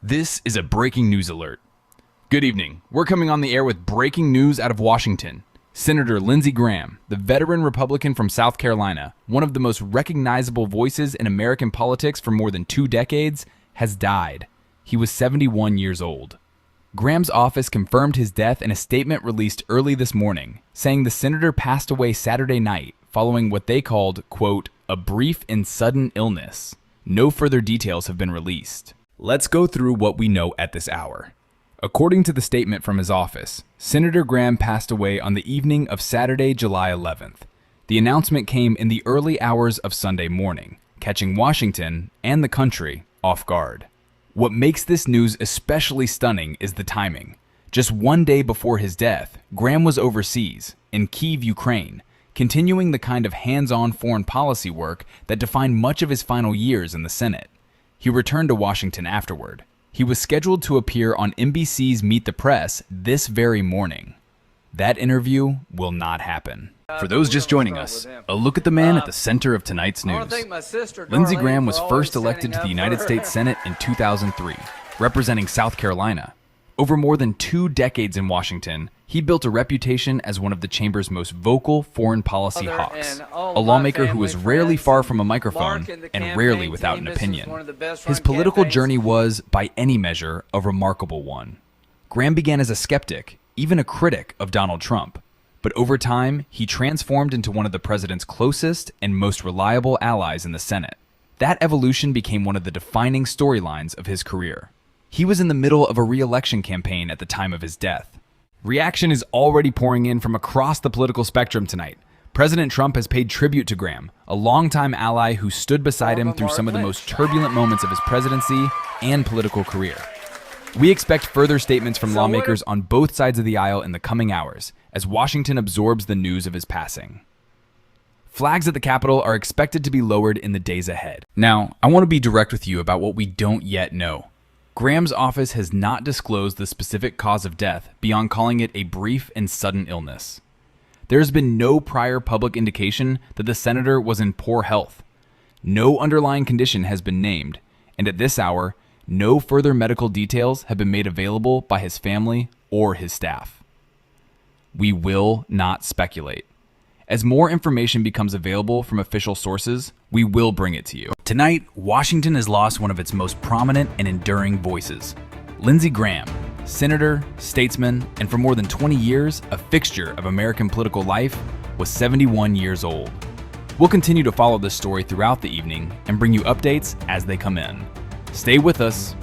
This is a breaking news alert. Good evening. We're coming on the air with breaking news out of Washington. Senator Lindsey Graham, the veteran Republican from South Carolina, one of the most recognizable voices in American politics for more than 2 decades, has died. He was 71 years old. Graham's office confirmed his death in a statement released early this morning, saying the senator passed away Saturday night following what they called, quote, a brief and sudden illness. No further details have been released. Let's go through what we know at this hour. According to the statement from his office, Senator Graham passed away on the evening of Saturday, July 11th. The announcement came in the early hours of Sunday morning, catching Washington and the country off guard. What makes this news especially stunning is the timing. Just 1 day before his death, Graham was overseas, in Kyiv, Ukraine, continuing the kind of hands-on foreign policy work that defined much of his final years in the Senate. He returned to Washington afterward. He was scheduled to appear on NBC's Meet the Press this very morning. That interview will not happen. For those just joining us, a look at the man at the center of tonight's news. Lindsey Graham was first elected to the United States Senate in 2003, representing South Carolina. Over more than 2 decades in Washington, he built a reputation as one of the chamber's most vocal foreign policy hawks, a lawmaker who was rarely far from a microphone and rarely without an opinion. His political journey was, by any measure, a remarkable one. Graham began as a skeptic, even a critic of Donald Trump, but over time, he transformed into one of the president's closest and most reliable allies in the Senate. That evolution became one of the defining storylines of his career. He was in the middle of a re-election campaign at the time of his death. Reaction is already pouring in from across the political spectrum tonight. President Trump has paid tribute to Graham, a longtime ally who stood beside him through some of the most turbulent moments of his presidency and political career. We expect further statements from lawmakers on both sides of the aisle in the coming hours, as Washington absorbs the news of his passing. Flags at the Capitol are expected to be lowered in the days ahead. Now, I want to be direct with you about what we don't yet know. Graham's office has not disclosed the specific cause of death beyond calling it a brief and sudden illness. There has been no prior public indication that the senator was in poor health. No underlying condition has been named, and at this hour, no further medical details have been made available by his family or his staff. We will not speculate. As more information becomes available from official sources, we will bring it to you. Tonight, Washington has lost one of its most prominent and enduring voices. Lindsey Graham, senator, statesman, and for more than 20 years, a fixture of American political life, was 71 years old. We'll continue to follow this story throughout the evening and bring you updates as they come in. Stay with us,